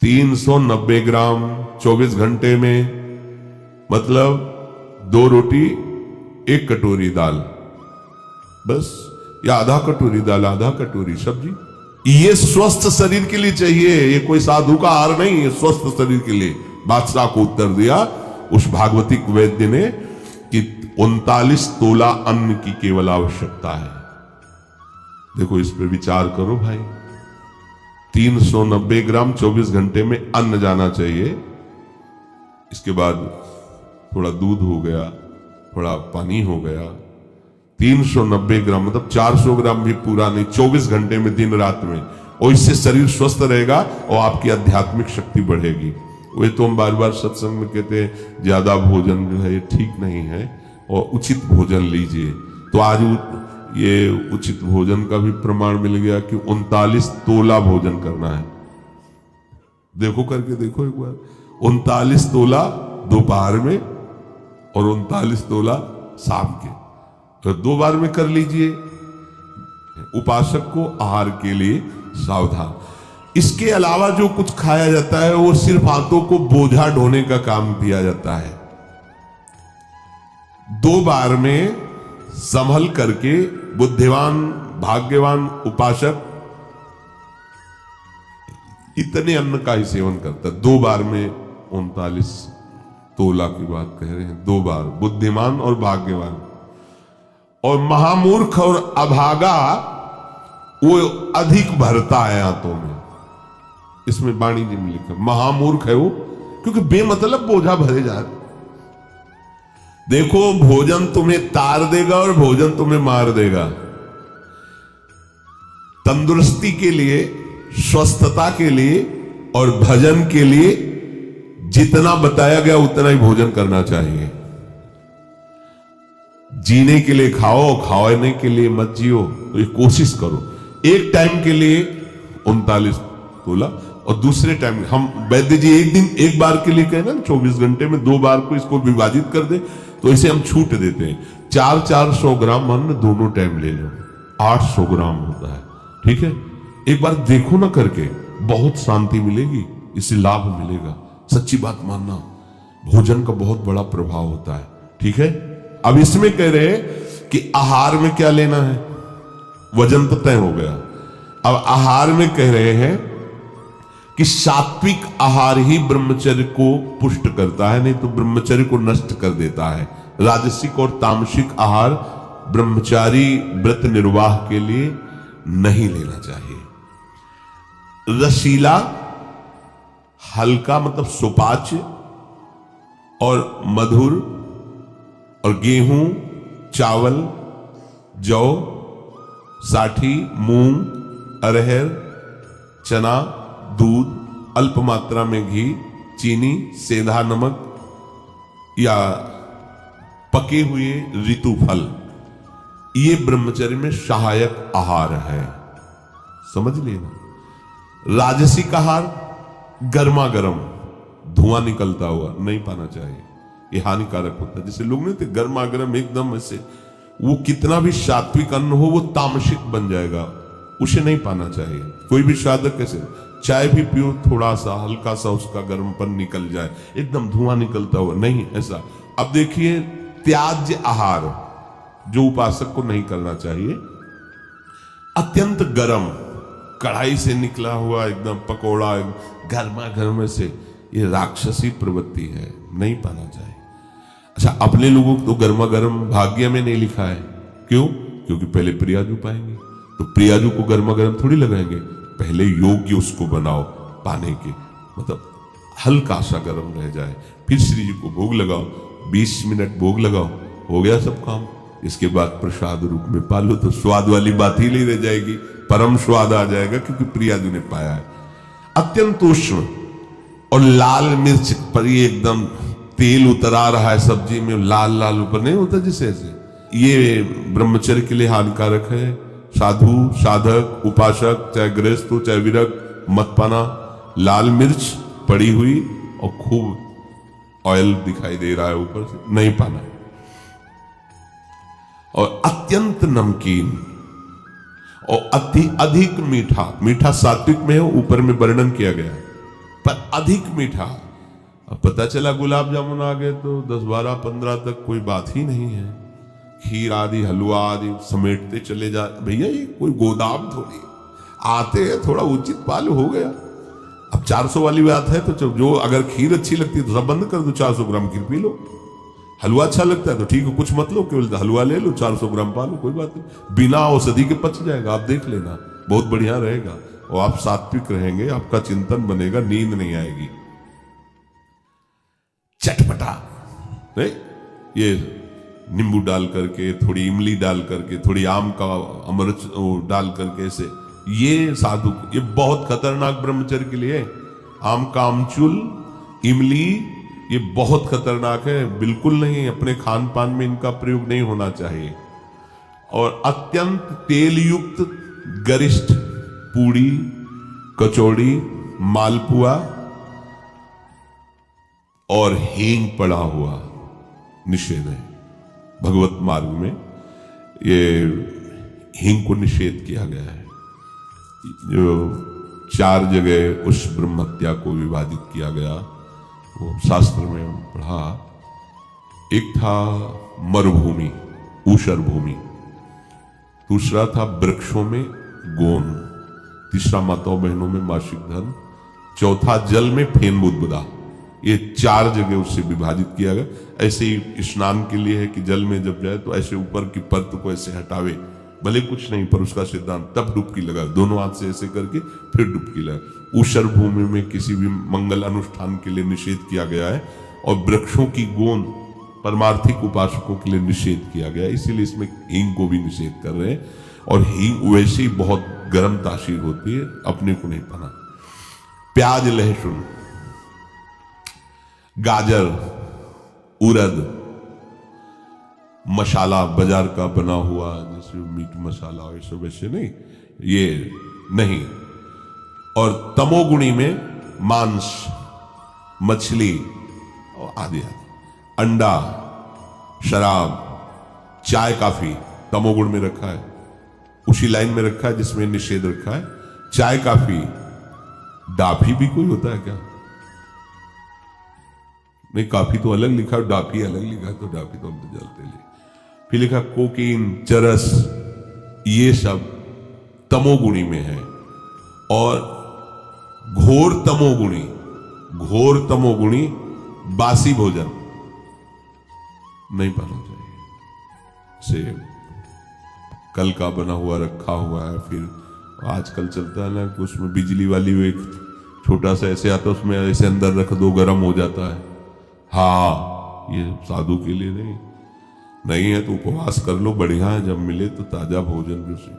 390 ग्राम 24 घंटे में, मतलब 2 रोटी 1 कटोरी दाल, बस, या आधा कटोरी दाल आधा कटोरी सब्जी। ये स्वस्थ शरीर के लिए चाहिए, ये कोई साधु का आहार नहीं है, स्वस्थ शरीर के लिए। बादशाह को उत्तर दिया उस भागवतिक वैद्य ने कि 39 तोला अन्न की केवल आवश्यकता है। देखो इस पे विचार करो भाई, 390 ग्राम 24 घंटे में अन्न जाना चाहिए, इसके बाद थोड़ा दूध हो गया, थोड़ा पानी हो गया, 390 ग्राम मतलब 400 ग्राम भी पूरा नहीं, 24 घंटे में, दिन रात में, और इससे शरीर स्वस्थ रहेगा और आपकी आध्यात्मिक शक्ति बढ़ेगी। वे तो हम बार बार सत्संग में कहते हैं ज्यादा भोजन जो है ये ठीक नहीं है और उचित भोजन लीजिए। तो आज ये उचित भोजन का भी प्रमाण मिल गया कि 39 तोला भोजन करना है। देखो करके देखो एक बार, 39 तोला दोपहर में और 39 तोला शाम के, तो 2 बार में कर लीजिए। उपासक को आहार के लिए सावधान। इसके अलावा जो कुछ खाया जाता है वो सिर्फ हाथों को बोझा ढोने का काम दिया जाता है। 2 बार में संभल करके बुद्धिमान भाग्यवान उपासक इतने अन्न का ही सेवन करता है। 2 बार में 39 तोला की बात कह रहे हैं, 2 बार, बुद्धिमान और भाग्यवान। और महामूर्ख और अभागा वो अधिक भरता है हाथों में। इसमें वाणी जी में लिखा, महामूर्ख है वो क्योंकि बेमतलब बोझा भरे जा रहे। देखो भोजन तुम्हें तार देगा और भोजन तुम्हें मार देगा। तंदुरुस्ती के लिए, स्वस्थता के लिए और भजन के लिए जितना बताया गया उतना ही भोजन करना चाहिए। जीने के लिए खाओ, खाने के लिए मत जियो। तो ये कोशिश करो, एक टाइम के लिए 39 तोला और दूसरे टाइम हम वैद्य जी एक बार के लिए कहे ना, 24 घंटे में 2 बार को इसको विभाजित कर दे, तो इसे हम छूट देते हैं। 400 ग्राम अन्न दोनों टाइम ले लो, 800 ग्राम होता है, ठीक है। एक बार देखो ना करके, बहुत शांति मिलेगी, इससे लाभ मिलेगा। सच्ची बात मानना, भोजन का बहुत बड़ा प्रभाव होता है, ठीक है। अब इसमें कह रहे कि आहार में क्या लेना है, वजन तो तय हो गया। अब आहार में कह रहे हैं कि सात्विक आहार ही ब्रह्मचर्य को पुष्ट करता है, नहीं तो ब्रह्मचर्य को नष्ट कर देता है। राजसिक और तामसिक आहार ब्रह्मचारी व्रत निर्वाह के लिए नहीं लेना चाहिए। रसीला, हल्का मतलब सुपाच्य और मधुर, और गेहूं, चावल, जौ, साठी, मूंग, अरहर, चना, दूध, अल्प मात्रा में घी, चीनी, सेंधा नमक या पके हुए ऋतु फल, ये ब्रह्मचर्य में सहायक आहार है, समझ लेना। राजसिक आहार गर्मा गर्म धुआं निकलता हुआ नहीं पाना चाहिए, ये हानिकारक होता है। जैसे लोग नहीं थे गर्मा गर्म एकदम ऐसे, वो कितना भी सात्विक अन्न हो वो तामसिक बन जाएगा, उसे नहीं पाना चाहिए। कोई भी साधक कैसे चाय भी पियो, थोड़ा सा हल्का सा उसका गर्मपन निकल जाए, एकदम धुआं निकलता हुआ नहीं, ऐसा। अब देखिए त्याज्य आहार जो उपासक को नहीं करना चाहिए, अत्यंत गर्म कढ़ाई से निकला हुआ एकदम पकोड़ा गर्मा गर्म से, ये राक्षसी प्रवृत्ति है, नहीं पाना चाहिए। अच्छा, अपने लोगों को तो गर्मा गर्म भाग्य में नहीं लिखा है, क्यों? क्योंकि पहले प्रियाजू पाएंगे, तो प्रियाजू को गर्मा गर्म थोड़ी लगाएंगे, पहले योग्य उसको बनाओ पाने के, मतलब हल्का सा गर्म रह जाए, फिर श्री जी को भोग लगाओ, 20 मिनट भोग लगाओ, हो गया सब काम। इसके बाद प्रसाद रूप में पालो तो स्वाद वाली बात ही नहीं रह जाएगी, परम स्वाद आ जाएगा, क्योंकि प्रियाजू ने पाया है। अत्यंत उष्ण और लाल मिर्च पर ये एकदम तेल उतरा रहा है सब्जी में, लाल लाल ऊपर नहीं होता जिसे, ऐसे ये ब्रह्मचर्य के लिए हानिकारक है। साधु, साधक, उपासक, चाहे गृहस्थ हो चाहे विरक्त, मत पाना। लाल मिर्च पड़ी हुई और खूब ऑयल दिखाई दे रहा है ऊपर से, नहीं पाना। और अत्यंत नमकीन और अधिक मीठा, मीठा सात्विक में है, ऊपर में वर्णन किया गया है, पर अधिक मीठा। अब पता चला गुलाब जामुन आ गए तो 10, 12, 15 तक कोई बात ही नहीं है। खीर आदि हलवा आदि समेटते चले जा। भैया ये कोई गोदाम थोड़ी, आते हैं थोड़ा उचित पालू हो गया। अब 400 वाली बात है तो जो अगर खीर अच्छी लगती है तो सब बंद कर दो, 400 ग्राम खीर पी लो। हलवा अच्छा लगता है तो ठीक है, कुछ मत लो, केवल हलवा ले लो, 400 ग्राम पालो, कोई बात नहीं, बिना औषधि के पच जाएगा। आप देख लेना, बहुत बढ़िया रहेगा और आप सात्विक रहेंगे, आपका चिंतन बनेगा, नींद नहीं आएगी। चटपटा नहीं, ये नींबू डाल करके, थोड़ी इमली डाल करके, थोड़ी आम का अमृत डाल करके, ऐसे ये साधु, ये बहुत खतरनाक ब्रह्मचर्य के लिए। आम का आमचूल, इमली, ये बहुत खतरनाक है, बिल्कुल नहीं, अपने खान पान में इनका प्रयोग नहीं होना चाहिए। और अत्यंत तेल युक्त गरिष्ठ पूड़ी, कचौड़ी, मालपुआ और हींग पड़ा हुआ निषेध है। भगवत मार्ग में ये हींग को निषेध किया गया है। जो 4 जगह उस ब्रह्म हत्या को विभाजित किया गया, वो शास्त्र में पढ़ा। एक था मरुभूमि, ऊषर भूमि, दूसरा था वृक्षों में गोन, तीसरा माताओं बहनों में मासिक धर्म, चौथा जल में फेन बुदबुदा। ये 4 जगह उससे विभाजित किया गया। ऐसे ही स्नान के लिए है कि जल में जब जाए तो ऐसे ऊपर की परत को ऐसे हटावे, भले कुछ नहीं, पर उसका सिद्धांत, तब डुबकी लगा, दोनों हाथ से ऐसे करके फिर डुबकी लगा। ऊषर भूमि में किसी भी मंगल अनुष्ठान के लिए निषेध किया गया है। और वृक्षों की गोंद परमार्थिक उपासकों के लिए निषेध किया गया है, इसीलिए इसमें हींग को भी निषेध कर रहे हैं। और हींग वैसे ही बहुत गर्म तासीर होती है, अपने को नहीं पना। प्याज, लहसुन, गाजर, उड़द, मसाला बाजार का बना हुआ, जैसे मीट मसाला वैसे वैसे नहीं, ये नहीं। और तमोगुणी में मांस, मछली और आदि आदि, अंडा, शराब, चाय, काफी तमोगुण में रखा है, उसी लाइन में रखा है जिसमें निषेध रखा है। चाय, काफी, डाफी भी कोई होता है क्या? नहीं, काफी तो अलग लिखा है, डाफी अलग लिखा है, तो डाफी तो हम तो जलते ले। फिर लिखा कोकीन, चरस, ये सब तमोगुणी में है। और घोर तमोगुणी, घोर तमोगुणी बासी भोजन नहीं पाना चाहिए। से कल का बना हुआ रखा हुआ है, फिर आजकल चलता है ना कि उसमें बिजली वाली वो एक छोटा सा ऐसे आता है, उसमें ऐसे अंदर रख दो, गर्म हो जाता है। हाँ, ये साधु के लिए नहीं है तो उपवास कर लो, बढ़िया है। जब मिले तो ताजा भोजन, जो से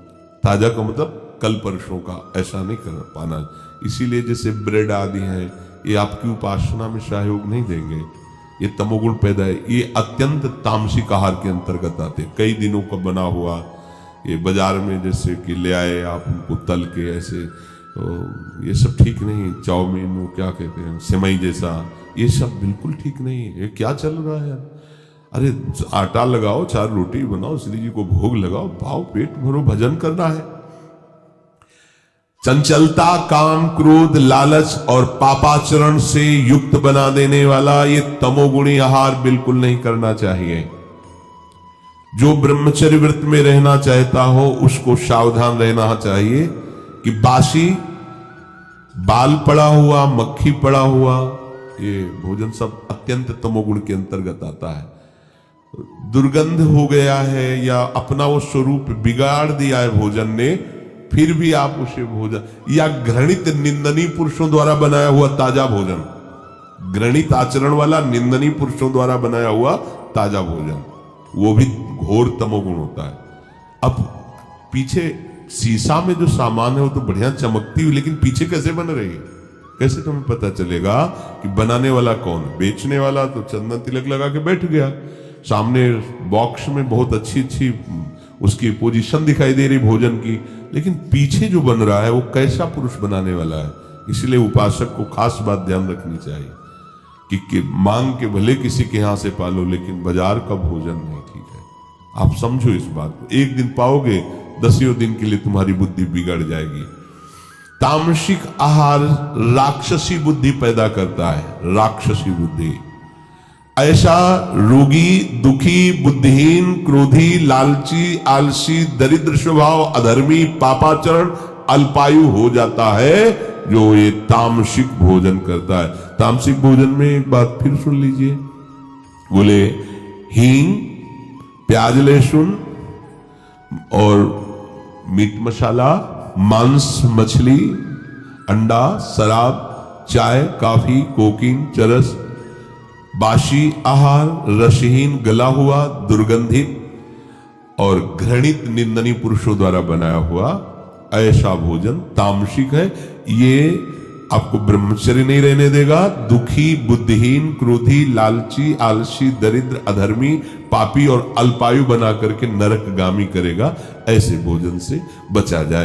ताजा का मतलब कल परसों का, ऐसा नहीं कर पाना। इसीलिए जैसे ब्रेड आदि है, ये आपकी उपासना में सहयोग नहीं देंगे, ये तमोगुण पैदा है। ये अत्यंत तामसिक आहार के अंतर्गत आते, कई दिनों का बना हुआ, ये बाजार में जैसे कि ले आए आप उनको तल के ऐसे, तो ये सब ठीक नहीं। चाउमीन, वो क्या कहते हैं, सेवई जैसा, ये सब बिल्कुल ठीक नहीं है। ये क्या चल रहा है? अरे आटा लगाओ, 4 रोटी बनाओ, श्री जी को भोग लगाओ, भाव पेट भरो, भजन करना है। चंचलता, काम, क्रोध, लालच और पापाचरण से युक्त बना देने वाला ये तमोगुणी आहार बिल्कुल नहीं करना चाहिए। जो ब्रह्मचर्य व्रत में रहना चाहता हो उसको सावधान रहना चाहिए कि बासी, बाल पड़ा हुआ, मक्खी पड़ा हुआ, ये भोजन सब अत्यंत तमोगुण के अंतर्गत आता है। दुर्गंध हो गया है या अपना वो स्वरूप बिगाड़ दिया है भोजन ने, फिर भी आप उसे भोजन, या घृणित निंदनीय पुरुषों द्वारा बनाया हुआ ताजा भोजन, घृणित आचरण वाला निंदनीय पुरुषों द्वारा बनाया हुआ ताजा भोजन, वो भी घोर तमोगुण होता है। अब पीछे शीशा में जो सामान है वो तो बढ़िया चमकती हुई, लेकिन पीछे कैसे बन रही है, कैसे तुम्हें पता चलेगा कि बनाने वाला कौन? बेचने वाला तो चंदन तिलक लगा के बैठ गया, सामने बॉक्स में बहुत अच्छी अच्छी उसकी पोजीशन दिखाई दे रही भोजन की, लेकिन पीछे जो बन रहा है वो कैसा पुरुष बनाने वाला है। इसलिए उपासक को खास बात ध्यान रखनी चाहिए कि मांग के भले किसी के यहां से पालो, लेकिन बाजार का भोजन नहीं ठीक है। आप समझो इस बात को, एक दिन पाओगे, 10 दिन के लिए तुम्हारी बुद्धि बिगड़ जाएगी। तामसिक आहार राक्षसी बुद्धि पैदा करता है, राक्षसी बुद्धि। ऐसा रोगी, दुखी, बुद्धिहीन, क्रोधी, लालची, आलसी, दरिद्र स्वभाव, अधर्मी, पापाचरण, अल्पायु हो जाता है जो ये तामसिक भोजन करता है। तामसिक भोजन में एक बात फिर सुन लीजिए, बोले हींग, प्याज, लहसुन और मीट मसाला, मांस, मछली, अंडा, शराब, चाय, कॉफी, कोकीन, चरस, बासी आहार, रसहीन, गला हुआ, दुर्गंधित और घृणित निंदनीय पुरुषों द्वारा बनाया हुआ ऐसा भोजन तामसिक है। ये आपको ब्रह्मचर्य नहीं रहने देगा, दुखी, बुद्धिहीन, क्रोधी, लालची, आलसी, दरिद्र, अधर्मी, पापी और अल्पायु बना करके नरकगामी करेगा। ऐसे भोजन से बचा जाए।